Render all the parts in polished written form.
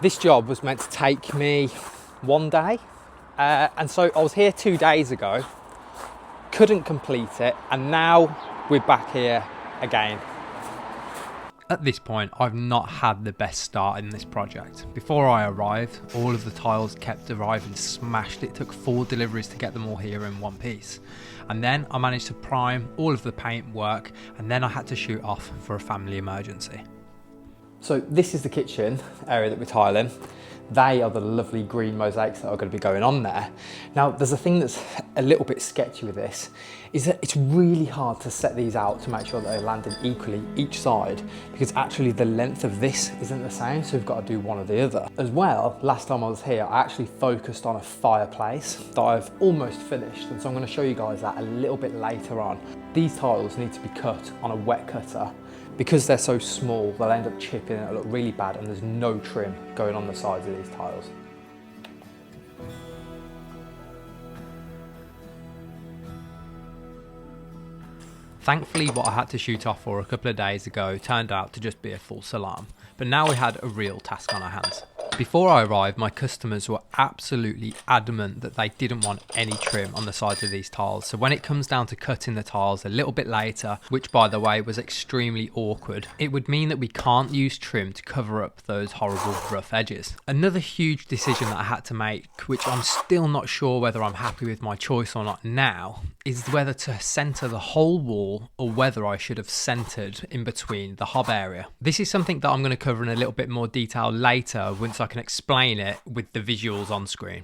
This job was meant to take me 1 day, and so I was here 2 days ago, couldn't complete it, and now we're back here again. At this point, I've not had the best start in this project. Before I arrived, all of the tiles kept arriving smashed. It took 4 deliveries to get them all here in one piece. And then I managed to prime all of the paint work, and then I had to shoot off for a family emergency. So this is the kitchen area that we're tiling. They are the lovely green mosaics that are going to be going on there. Now, there's a thing that's a little bit sketchy with this, is that it's really hard to set these out to make sure that they're landing equally each side, because actually the length of this isn't the same, so we've got to do one or the other. As well, last time I was here, I actually focused on a fireplace that I've almost finished, and so I'm going to show you guys that a little bit later on. These tiles need to be cut on a wet cutter. Because they're so small, they'll end up chipping and it'll look really bad, and there's no trim going on the sides of these tiles. Thankfully, what I had to shoot off for a couple of days ago turned out to just be a false alarm, but now we had a real task on our hands. Before I arrived, my customers were absolutely adamant that they didn't want any trim on the sides of these tiles. So when it comes down to cutting the tiles a little bit later, which by the way was extremely awkward, it would mean that we can't use trim to cover up those horrible rough edges. Another huge decision that I had to make, which I'm still not sure whether I'm happy with my choice or not now, is whether to centre the whole wall or whether I should have centred in between the hob area. This is something that I'm going to cover in a little bit more detail later once I can explain it with the visuals on screen.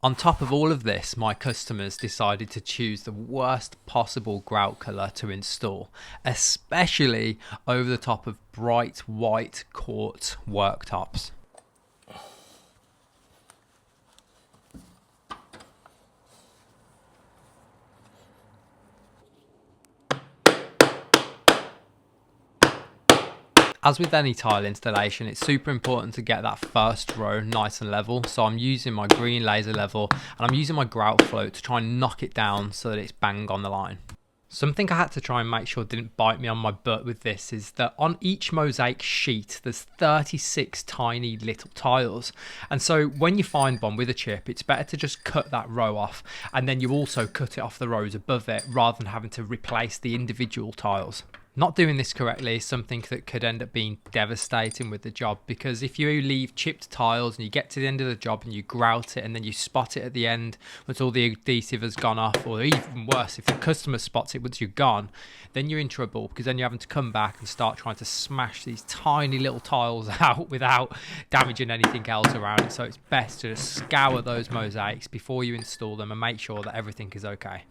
On top of all of this, my customers decided to choose the worst possible grout colour to install, especially over the top of bright white quartz worktops. As with any tile installation, it's super important to get that first row nice and level. So I'm using my green laser level and I'm using my grout float to try and knock it down so that it's bang on the line. Something I had to try and make sure didn't bite me on my butt with this is that on each mosaic sheet there's 36 tiny little tiles, and so when you find one with a chip, it's better to just cut that row off, and then you also cut it off the rows above it rather than having to replace the individual tiles. Not doing this correctly is something that could end up being devastating with the job, because if you leave chipped tiles and you get to the end of the job and you grout it and then you spot it at the end once all the adhesive has gone off, or even worse, if the customer spots it once you're gone, then you're in trouble, because then you're having to come back and start trying to smash these tiny little tiles out without damaging anything else around it. So it's best to just scour those mosaics before you install them and make sure that everything is okay.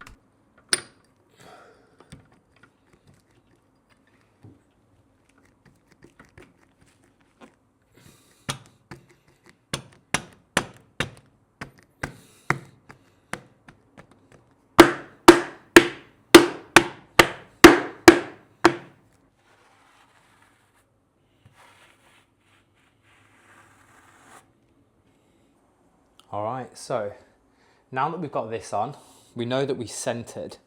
Alright, so now that we've got this on, we know that we centered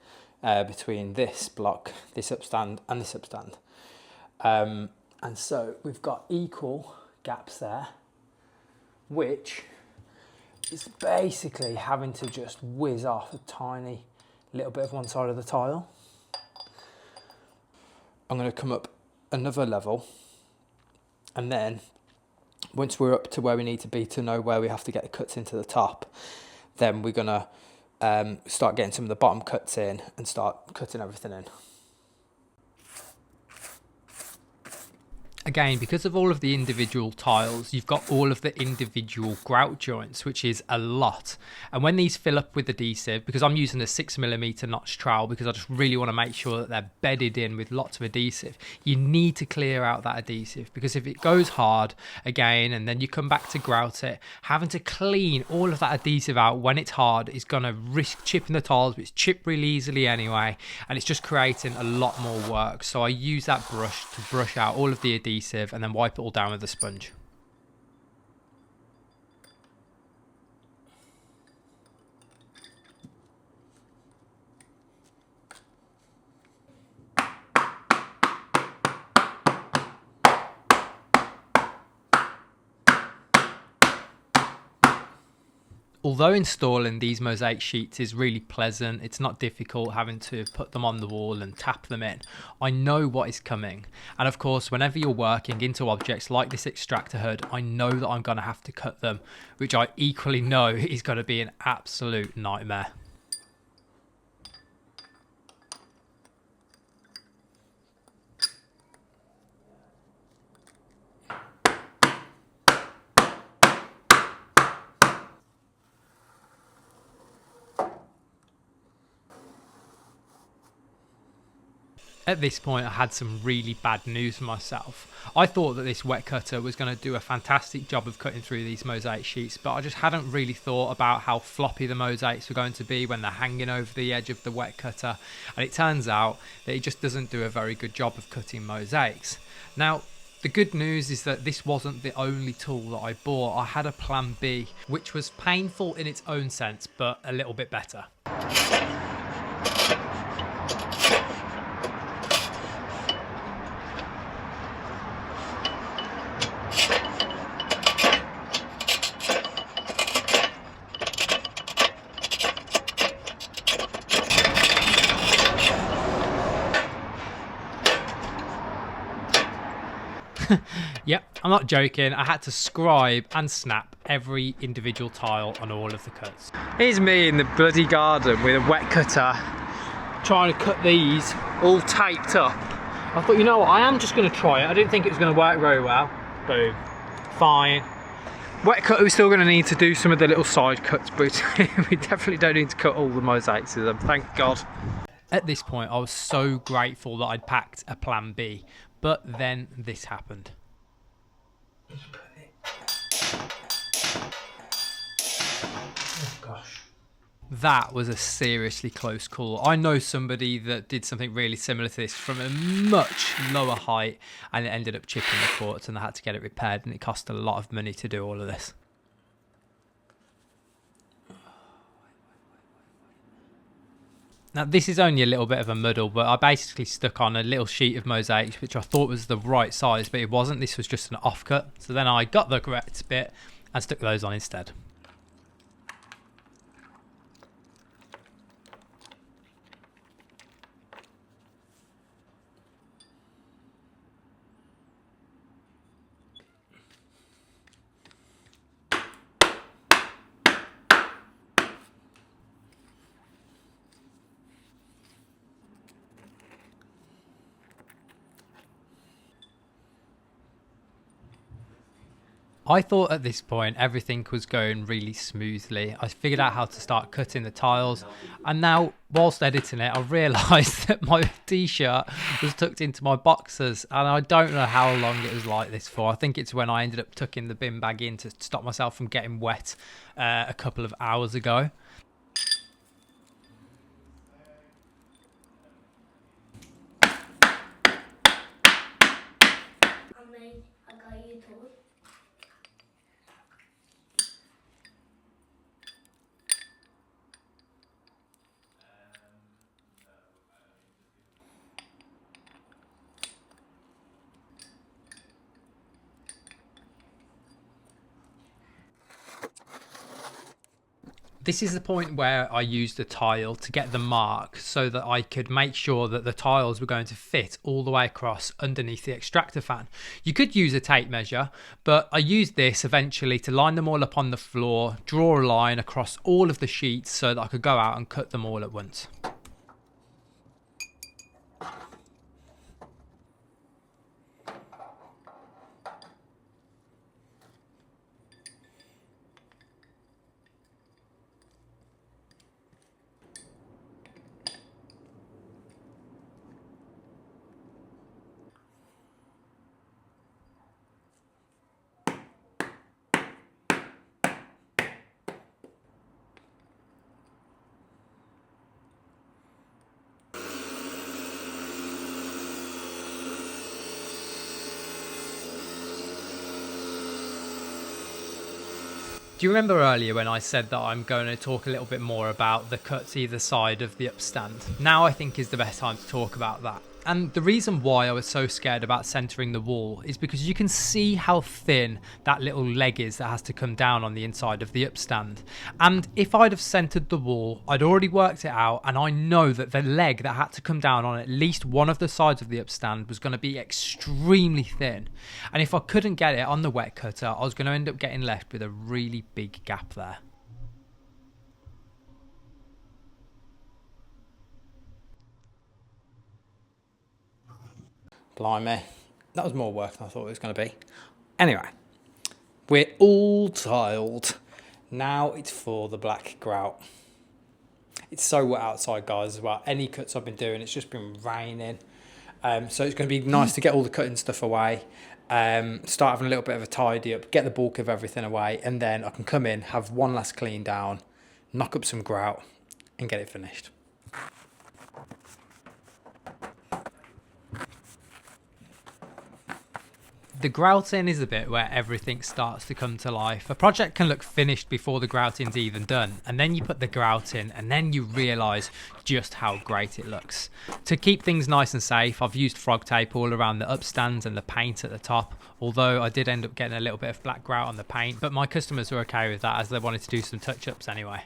between this block, this upstand and this upstand. And so we've got equal gaps there, which is basically having to just whiz off a tiny little bit of one side of the tile. I'm going to come up another level, and then once we're up to where we need to be to know where we have to get the cuts into the top, then we're going to start getting some of the bottom cuts in and start cutting everything in. Again, because of all of the individual tiles, you've got all of the individual grout joints, which is a lot. And when these fill up with adhesive, because I'm using a 6mm notch trowel because I just really want to make sure that they're bedded in with lots of adhesive, you need to clear out that adhesive, because if it goes hard again and then you come back to grout it, having to clean all of that adhesive out when it's hard is going to risk chipping the tiles, which chip really easily anyway, and it's just creating a lot more work. So I use that brush to brush out all of the adhesive and then wipe it all down with a sponge. Although installing these mosaic sheets is really pleasant, it's not difficult having to put them on the wall and tap them in, I know what is coming. And of course, whenever you're working into objects like this extractor hood, I know that I'm going to have to cut them, which I equally know is going to be an absolute nightmare. At this point, I had some really bad news for myself. I thought that this wet cutter was going to do a fantastic job of cutting through these mosaic sheets, but I just hadn't really thought about how floppy the mosaics were going to be when they're hanging over the edge of the wet cutter, and it turns out that it just doesn't do a very good job of cutting mosaics. Now, the good news is that this wasn't the only tool that I bought. I had a plan B, which was painful in its own sense, but a little bit better. Yep, I'm not joking. I had to scribe and snap every individual tile on all of the cuts. Here's me in the bloody garden with a wet cutter trying to cut these all taped up. I thought, you know what, I am just going to try it. I didn't think it was going to work very well. Boom. Fine. Wet cutter, we're still going to need to do some of the little side cuts, but we definitely don't need to cut all the mosaics of them, thank God. At this point, I was so grateful that I'd packed a plan B, but then this happened. Oh gosh. That was a seriously close call. I know somebody that did something really similar to this from a much lower height, and it ended up chipping the quartz, and they had to get it repaired, and it cost a lot of money to do all of this. Now this is only a little bit of a muddle, but I basically stuck on a little sheet of mosaics which I thought was the right size, but it wasn't. This was just an offcut. So then I got the correct bit and stuck those on instead. I thought at this point everything was going really smoothly. I figured out how to start cutting the tiles, and now whilst editing it I realised that my t-shirt was tucked into my boxers, and I don't know how long it was like this for. I think it's when I ended up tucking the bin bag in to stop myself from getting wet a couple of hours ago. I got you told. This is the point where I used the tile to get the mark so that I could make sure that the tiles were going to fit all the way across underneath the extractor fan. You could use a tape measure, but I used this eventually to line them all up on the floor, draw a line across all of the sheets so that I could go out and cut them all at once. Do you remember earlier when I said that I'm going to talk a little bit more about the cuts either side of the upstand? Now I think is the best time to talk about that. And the reason why I was so scared about centering the wall is because you can see how thin that little leg is that has to come down on the inside of the upstand. And if I'd have centered the wall, I'd already worked it out, and I know that the leg that had to come down on at least one of the sides of the upstand was going to be extremely thin. And if I couldn't get it on the wet cutter, I was going to end up getting left with a really big gap there. Blimey, that was more work than I thought it was going to be. Anyway, we're all tiled. Now it's for the black grout. It's so wet outside, guys, as well. Any cuts I've been doing, it's just been raining. So it's going to be nice to get all the cutting stuff away, start having a little bit of a tidy up, get the bulk of everything away, and then I can come in, have one last clean down, knock up some grout, and get it finished. The grouting is the bit where everything starts to come to life. A project can look finished before the grouting's even done, and then you put the grout in, and then you realise just how great it looks. To keep things nice and safe, I've used frog tape all around the upstands and the paint at the top, although I did end up getting a little bit of black grout on the paint, but my customers were okay with that as they wanted to do some touch-ups anyway.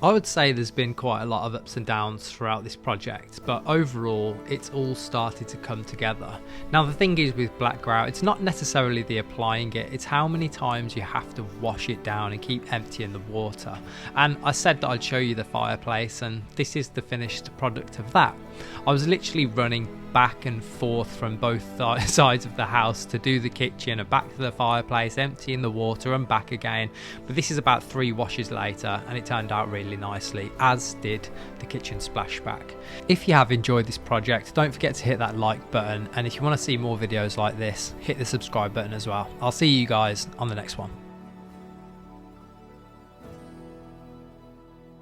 I would say there's been quite a lot of ups and downs throughout this project, but overall it's all started to come together. Now the thing is with black grout, it's not necessarily the applying it, it's how many times you have to wash it down and keep emptying the water. And I said that I'd show you the fireplace, and this is the finished product of that. I was literally running back and forth from both sides of the house to do the kitchen and back to the fireplace, emptying the water and back again. But this is about 3 washes later, and it turned out really nicely, as did the kitchen splashback. If you have enjoyed this project, don't forget to hit that like button, and if you want to see more videos like this, hit the subscribe button as well. I'll see you guys on the next one.